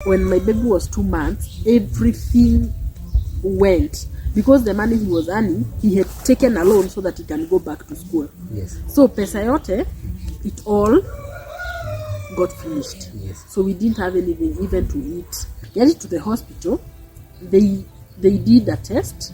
When my baby was 2 months, everything went because the money he was earning, he had taken a loan so that he can go back to school. Yes. So pesa yote, it all got finished. Yes. So we didn't have anything even to eat. Get to the hospital, they did a test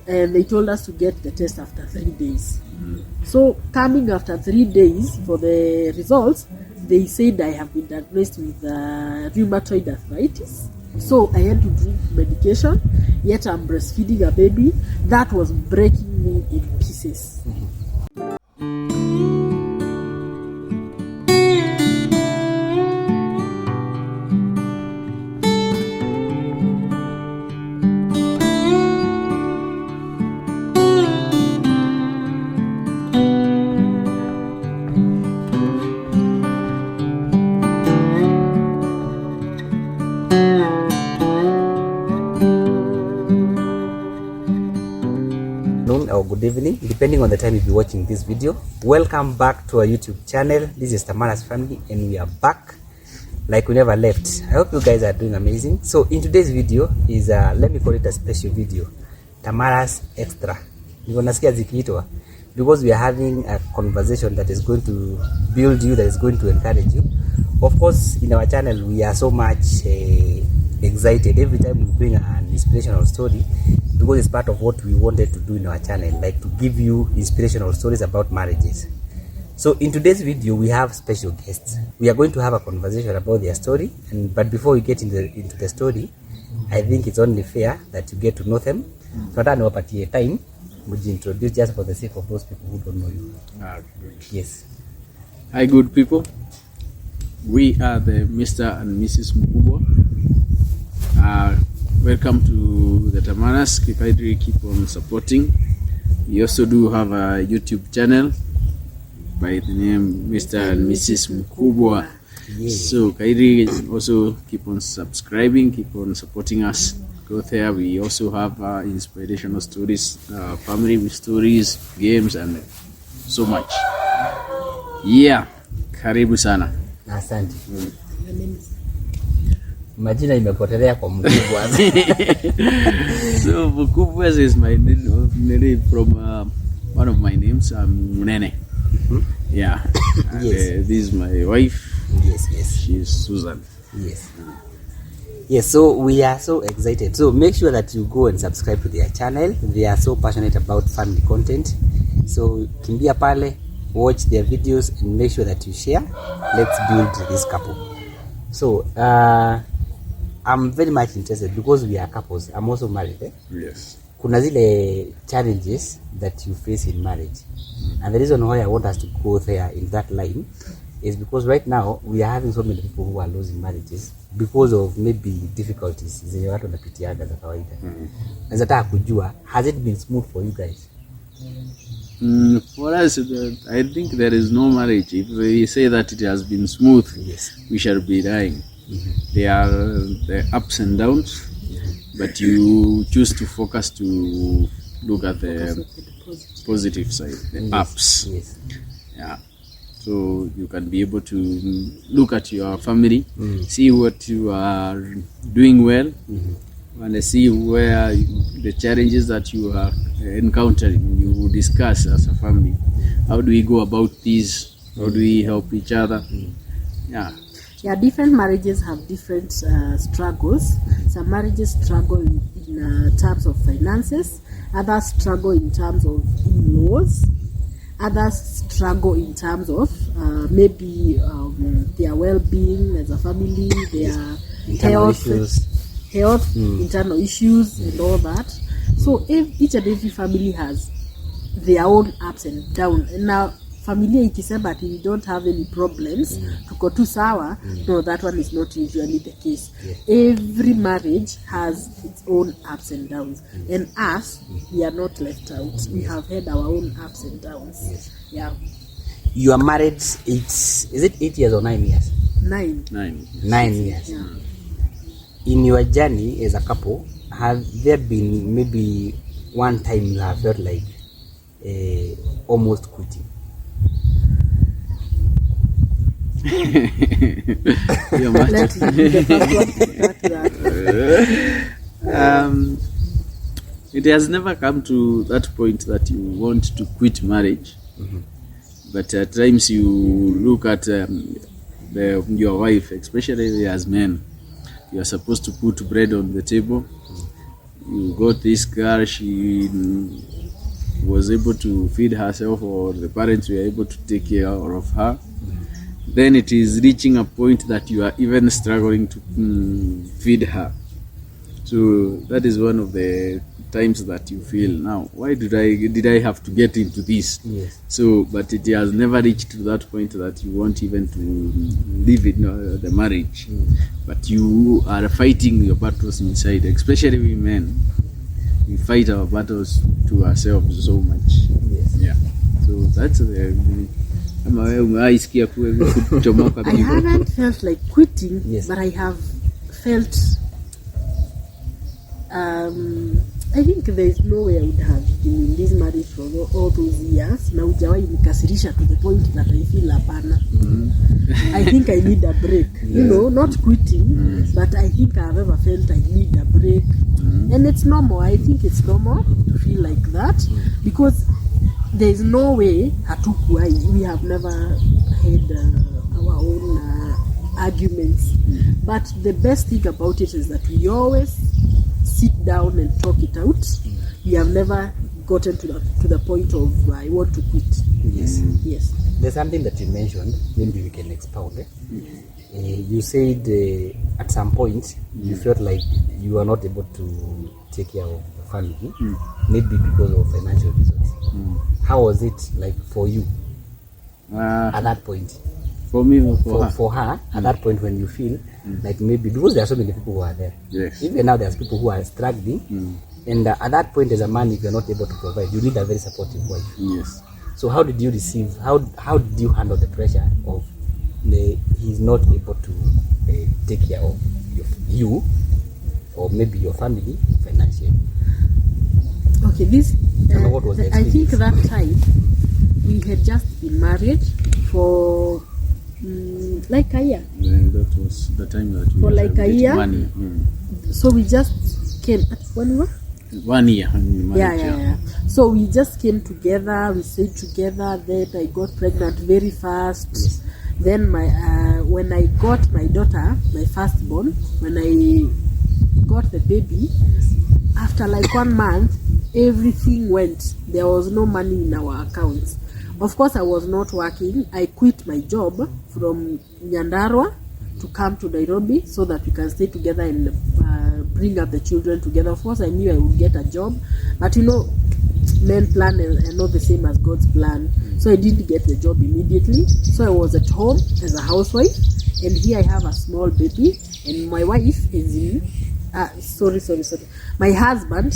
and they told us to get the test after 3 days. So coming after 3 days for the results, they said I have been diagnosed with rheumatoid arthritis. So I had to drink medication, yet I'm breastfeeding a baby. That was breaking me in pieces. Or good evening, depending on the time you'll be watching this video. Welcome back to our YouTube channel. This is Tamara's family and we are back like we never left. I hope you guys are doing amazing. So in today's video is let me call it a special video, Tamara's Extra. You're gonna see because we are having a conversation that is going to build you, that is going to encourage you. Of course, in our channel we are so much excited every time we bring an inspirational story, because it's part of what we wanted to do in our channel, like to give you inspirational stories about marriages. So in today's video we have special guests. We are going to have a conversation about their story, but before we get into the story, I think it's only fair that you get to know them. So that no time would you introduce just for the sake of those people who don't know you. Yes. Hi good people. We are the Mr. and Mrs. Mkubwas. Welcome to the Tamaras. Keep on supporting. We also do have a YouTube channel by the name Mr. and Mrs. Mkubwas. Yes. So Kairi also keep on subscribing, keep on supporting us. Go there. We also have inspirational stories, family stories, games, and so much. Yeah, karibu sana. Asante. Majina imepotelea kwa Mkubwas. So Mkubwas is my name from one of my names, Munene. Yeah. Yes. This is my wife. Yes. She is Susan. Yes. Yes, so we are so excited. So make sure that you go and subscribe to their channel. They are so passionate about family content. So kimbia pale, watch their videos and make sure that you share. Let's build this couple. So I'm very much interested because we are couples. I'm also married. Yes. Kuna zile challenges that you face in marriage. And the reason why I want us to go there in that line is because right now we are having so many people who are losing marriages because of maybe difficulties zenye watu wanapitiaga za kawaida. Naweza taka kujua, has it been smooth for you guys? For us, I think there is no marriage. If we say that it has been smooth, Yes. we shall be lying. There are the ups and downs, but you choose to focus to look at the positive side, the ups. Yes. Yeah. So you can be able to look at your family, see what you are doing well, and see where the challenges that you are encountering. You discuss as a family. How do we go about this? How do we help each other? Yeah, different marriages have different struggles. Some marriages struggle in terms of finances, others struggle in terms of in-laws, others struggle in terms of maybe their well-being as a family, their Internal health, internal issues and all that. So each and every family has their own ups and downs. And now familia ikisema ati we don't have any problems, tuko tu sawa, no, that one is not usually the case. Every marriage has its own ups and downs, and us, we are not left out. We have had our own ups and downs. Yeah. You are married, is it 8 years or 9 years? 9 years. Yeah. In your journey as a couple, have there been maybe one time you have felt like almost quitting? You're much. Let him be the first one to start that. It has never come to that point that you want to quit marriage, but at times you look at your wife, especially as men. You are supposed to put bread on the table. You got this girl, she was able to feed herself, or the parents were able to take care of her. Then it is reaching a point that you are even struggling to feed her. So that is one of the times that you feel, now why did I have to get into this? Yes. So, but it has never reached to that point that you want even to leave it, the marriage. But you are fighting your battles inside, especially we men. We fight our battles to ourselves so much. Yes. Yeah. So that's the I haven't felt like quitting, Yes. but I have felt I think there is no way I would have been in this marriage for all those years. Na hujawahi nikasirisha to the point that I feel hapana. I think I need a break. You know, not quitting, but I think I've ever felt I need a break. And it's normal. I think it's normal to feel like that because there is no way we have never had our own arguments. But the best thing about it is that we always sit down and talk it out. We have never gotten to the point of I want to quit. Yes. Yes. There's something that you mentioned, maybe we can expound. You said at some point you felt like you were not able to take care of the family, maybe because of financial reasons. How was it like for you at that point? For me or For her, at that point when you feel like maybe because there are so many people who are there. Yes. Even now there's people who are struggling, and at that point as a man, if you're not able to provide, you need a very supportive wife. Yes. So how did you receive? How did you handle the pressure of he's not able to take care of you or maybe your family financially? Okay, this What was the I think experience? that time we had just been married for like a year. Then that was the time that we For like a year? 1 year. So we just came at 1 year. 1 year. When we married, Yeah. So we just came together, we stayed together, then I got pregnant very fast. Yes. Then when I got my daughter, my firstborn, when I got the baby, after like 1 month, everything went. There was no money in our accounts. Of course, I was not working. I quit my job from Nyandarua to come to Nairobi so that we can stay together and bring up the children together. Of course, I knew I would get a job, but you know, men plan are not the same as God's plan. So I didn't get the job immediately. So I was at home as a housewife, and here I have a small baby, and my wife is in. Sorry. My husband.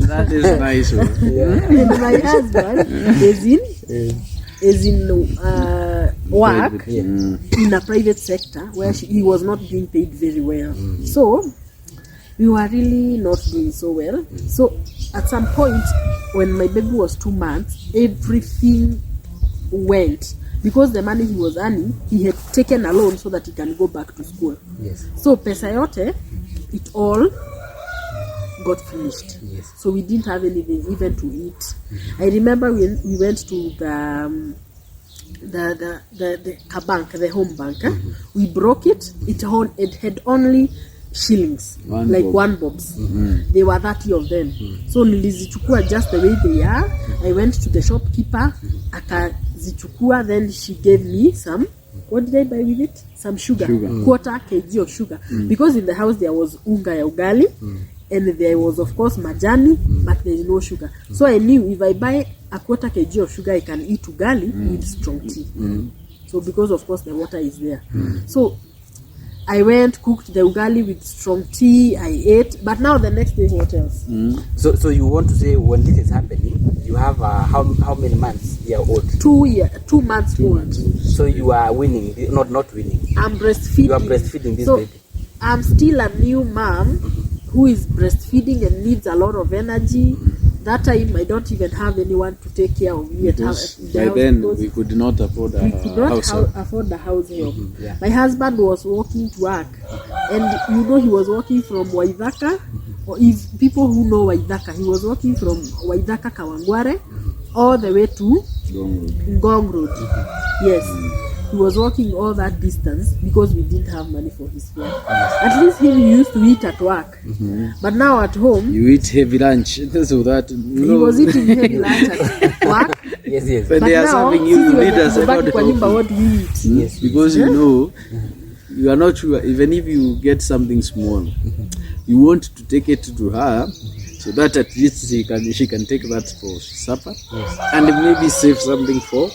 That is nice. And my husband is in work in a private sector where he was not being paid very well. So we were really not doing so well. So at some point when my baby was 2 months, everything went. Because the money he was earning, he had taken a loan so that he can go back to school. Yes. So pesa yote, it all got finished. Yes. So we didn't have anything even to eat. I remember when we went to the bank, the home bank. We broke it. It had only shillings, one bobs. There were 30 of them. So nilizichukua just the way they are. I went to the shopkeeper, akazichukua, then she gave me some. What did I buy with it? Some sugar. Quarter kg of sugar. Because in the house there was unga ya ugali, and there was of course majani, but there is no sugar. So I knew if I buy a quarter kg of sugar, I can eat ugali with strong tea. So because of course the water is there. So I went, cooked the ugali with strong tea, I ate, but now the next day, what else? So you want to say when this is happening, you have how many months year old? 2 months old. So you are winning, not winning. I'm breastfeeding. You are breastfeeding this so baby. I'm still a new mom who is breastfeeding and needs a lot of energy. That time I don't even have anyone to take care of me at the house. By then we could not afford we could not afford the house help. Yeah. My husband was walking to work, and he was walking from Waithaka, or if people who know Waithaka, he was walking from Waithaka Kawangware all the way to Ngong Road. Yes. He was walking all that distance because we didn't have money for his fare. At least he used to eat at work. But now at home, you eat heavy lunch. So that he was eating heavy lunch at work. Yes. When they are serving you, you need us about what do you eat? Yes. Because you are not sure, even if you get something small, you want to take it to her so that at least she can take that for supper, and maybe save something for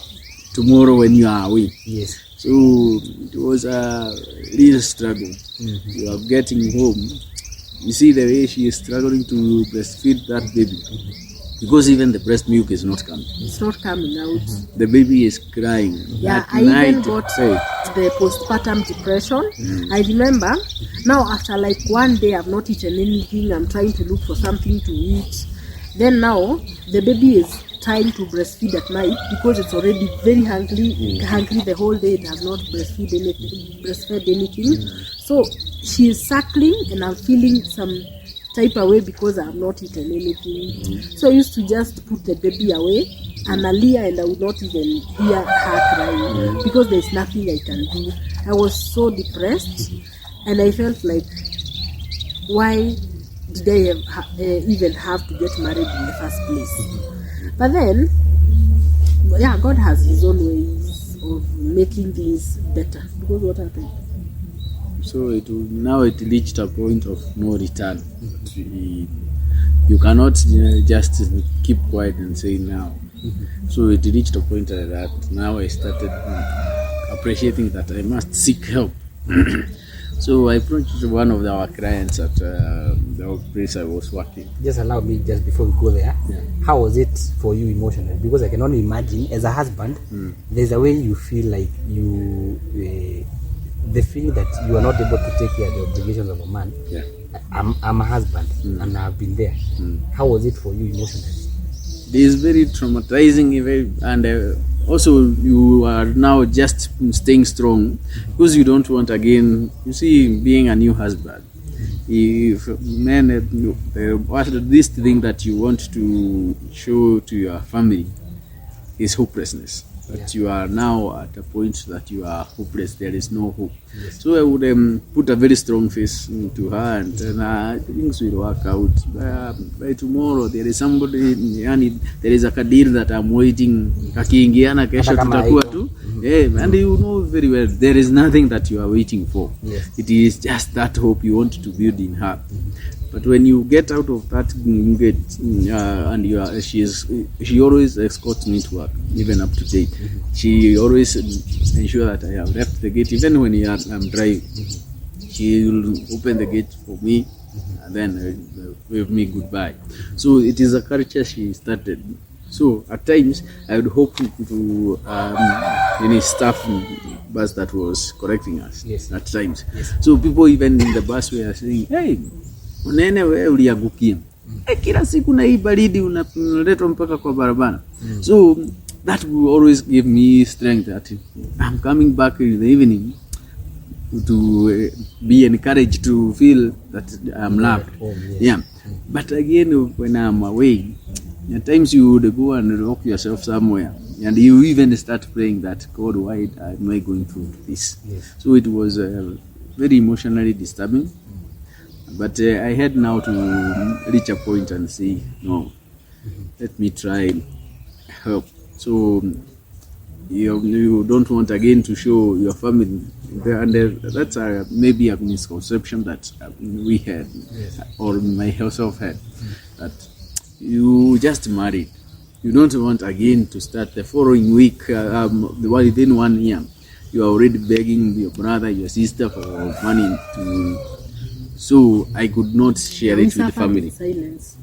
tomorrow when you are away. Yes. So it was a real struggle. You are getting home, you see the way she is struggling to breastfeed that baby, because even the breast milk is not coming. It's not coming out. The baby is crying. Yeah, At I night, even got the postpartum depression. I remember now, after like one day I've not eaten anything, I'm trying to look for something to eat. Then now the baby is trying to breastfeed at night because it's already very hungry the whole day. It has not breastfed anything. So she is suckling and I'm feeling some type of way because I have not eaten anything. So I used to just put the baby away and Aliyah, and I would not even hear her crying because there's nothing I can do. I was so depressed and I felt like, why did I even have to get married in the first place? But then, God has his own ways of making things better. Because what happened? So it reached a point of no return. You cannot just keep quiet and say now. So it reached a point that now I started appreciating that I must seek help. So I approached one of our clients at the place I was working. Just allow me, just before we go there, how was it for you emotionally? Because I can only imagine, as a husband, there's a way you feel like the feeling that you are not able to take care of the obligations of a man. Yeah. I'm a husband and I've been there. How was it for you emotionally? It is very traumatizing, and also you are now just staying strong because you don't want again. You see, being a new husband, if men, the least thing that you want to show to your family is hopelessness. That you are now at a point that you are hopeless. There is no hope. So I would put a very strong face to her, and things will work out. By tomorrow there is somebody, there is a kadir that I'm waiting. Kakiingiana kesho tutakuwa tu. And you know very well there is nothing that you are waiting for. It is just that hope you want to build in her. But when you get out of that gate, and she always escorts me to work, even up to date. She always ensures that I have left the gate, even when I'm driving. She will open the gate for me and then wave me goodbye. So it is a culture she started. So at times I would hope to any staff bus that was correcting us. At times. So people even in the bus were saying, hey, unene wewe uliangukia. Kila siku na hii baridi unaletwa mpaka kwa barabara. So that will always give me strength that I'm coming back in the evening to be encouraged to feel that I'm loved. But again, when I'm away, at times you would go and lock yourself somewhere and you even start praying that, God, why am I going through this? So it was very emotionally disturbing. But I had now to reach a point and say, no, let me try help. So you don't want again to show your family, and that's maybe a misconception that we had, or myself had, that you just married. You don't want again to start the following week, within 1 year. You are already begging your brother, your sister for money to. So I could not share it with the family. Silence.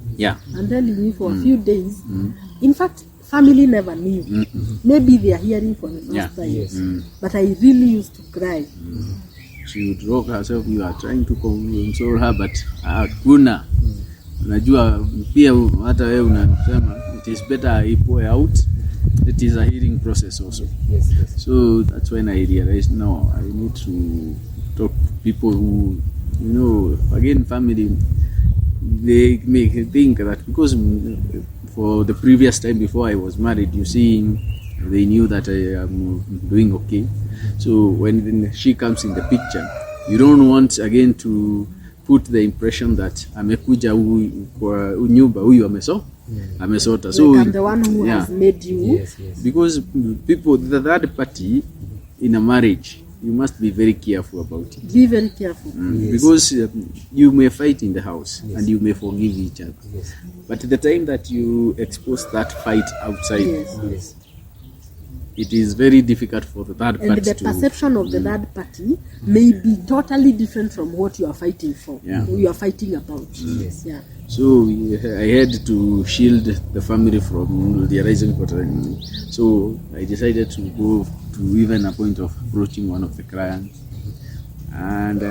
I'm telling you, for a few days. In fact, family never knew. Maybe they are hearing for the first time. But I really used to cry. She would rock herself. You are trying to console her, but hakuna. Najua pia hata wewe unasema it is better I pour out. It is a healing process also. Yes, yes. So that's when I realized, no, I need to talk to people who, you know, again, family, they make think that because for the previous time before I was married, you see, they knew that I am doing okay. So when she comes in the picture, you don't want again to put the impression that amekuja kwa nyumba huyu amesota. So like I'm the one who has made you. Yes, yes. Because people, the third party in a marriage, you must be very careful about it. Be very careful. Yes. Because you may fight in the house, yes, and you may forgive each other. Yes. But the time that you expose that fight outside, Yes. Yes. it is very difficult for the third And party the to... perception of the third party may be totally different from what you are fighting for. Yeah. Who you are fighting about. Yes. Yeah. So I had to shield the family from the rising quarter. So I decided to go to even a point of approaching one of the clients. And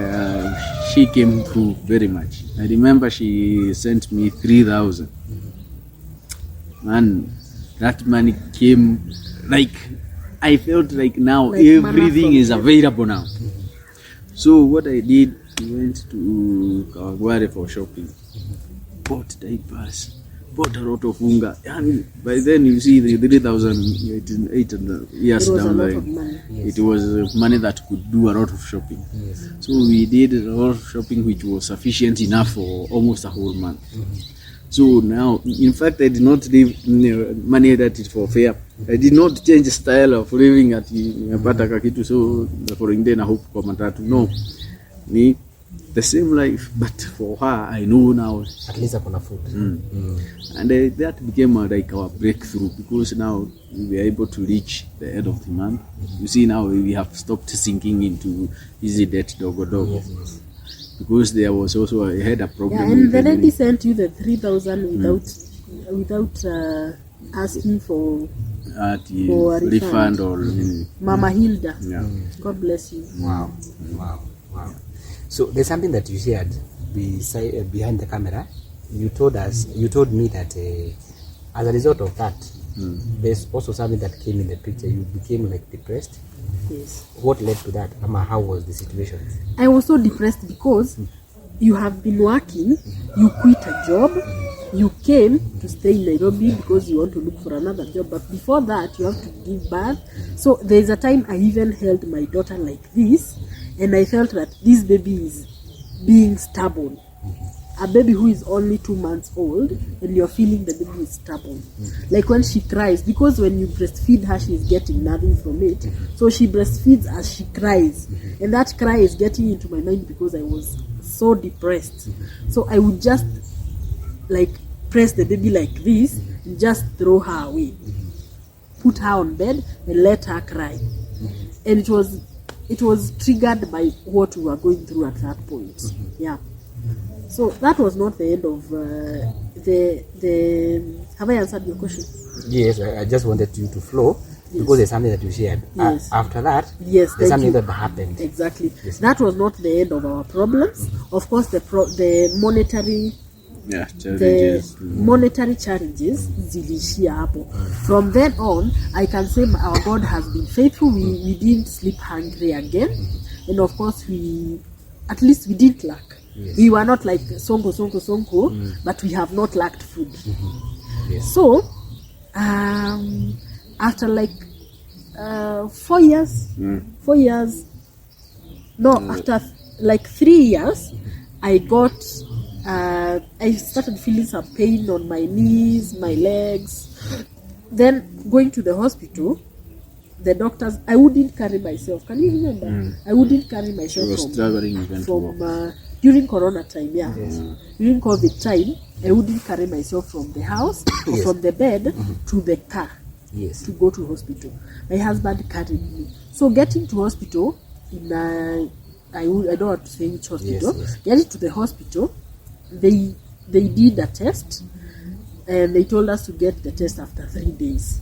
she came through very much. I remember she sent me 3,000. And that money came like, I felt like now Like everything is heaven. available now. So what I did, we went to Kawangware for shopping. Bought diapers, bought a lot of unga. And by then you see the 3,000 years It was a down lot the of money. Yes. It was money that could do a lot of shopping. Yes. So we did a lot of shopping which was sufficient enough for almost a whole month. So now, in fact, I did not leave money that is for fare. I did not change style of living at Napata Kakitu, so the following day I hope kwa matatu. No, me the same life, but for her, I know now. At least upon a food. And that became like our breakthrough, because now we were able to reach the end of the month. You see, now we have stopped sinking into easy debt dogo. Yes, yes. Because there was also, I had a problem. Yeah, and with the the lady sent you the 3,000 without asking for the a refund or Mama Hilda. yeah. God bless you. Wow. Wow. Wow. So there's something that you shared beside, behind the camera. You told me that as a result of that, there's also something that came in the picture. You became like depressed. Yes. What led to that? How was the situation? I was so depressed because you have been working, you quit a job, you came to stay in Nairobi because you want to look for another job, but before that you have to give birth. So there's a time I even held my daughter like this, and I felt that this baby is being stubborn. A baby who is only 2 months old, and you're feeling the baby is stubborn. Like when she cries, because when you breastfeed her, she is getting nothing from it. So she breastfeeds as she cries. And that cry is getting into my mind because I was so depressed. So I would just like press the baby like this and just throw her away. Put her on bed and let her cry. And it was triggered by what we were going through at that point. Yeah. So that was not the end of the. Have I answered your question? Yes, I just wanted you to flow because there's something that you shared. Yes. After that, Yes, there's thank something you. that happened. Exactly. Yes. That was not the end of our problems. Of course, the monetary Yeah, the challenges. monetary challenges zilishia hapo. From then on, I can say our God has been faithful. We didn't sleep hungry again, and of course at least we didn't lack. Yes. We were not like sonko, but we have not lacked food. Yes. So after like 4 years, after like 3 years, I started feeling some pain on my knees, my legs. Then going to the hospital, the doctors, I wouldn't carry myself. Can you remember? I wouldn't carry She myself was struggling even to walk. from during Corona time, during COVID time, I wouldn't carry myself from the house or from the bed to the car to go to hospital. My husband carried me. So getting to hospital I don't want to say which hospital. Getting to the hospital, they did a test, and they told us to get the test after 3 days.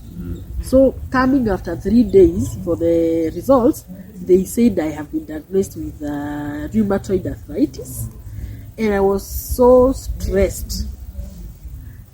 So coming after 3 days for the results, they said I have been diagnosed with rheumatoid arthritis, and I was so stressed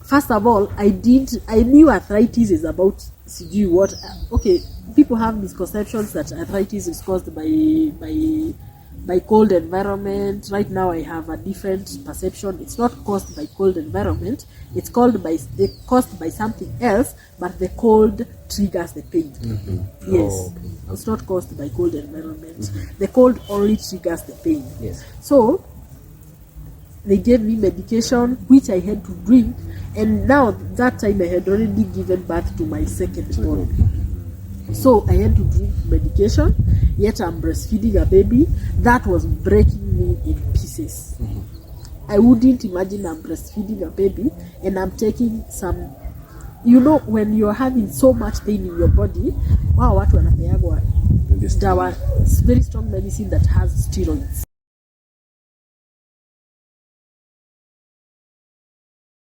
first of all, I knew arthritis is about sijui what. Okay, people have misconceptions that arthritis is caused by cold environment. Right now I have a different perception. It's not caused by cold environment. It's caused by something else, but the cold triggers the pain. Yes. Oh, okay. It's not caused by cold environment. The cold only triggers the pain. Yes. So they gave me medication which I had to drink, and now that time I had already given birth to my second born. So I had to drink medication, yet I'm breastfeeding a baby that was breaking me in pieces. I wouldn't imagine I'm breastfeeding a baby and I'm taking some, you know, when you're having so much pain in your body, wow, watu wanapeagwa dawa, very strong medicine that has steroids.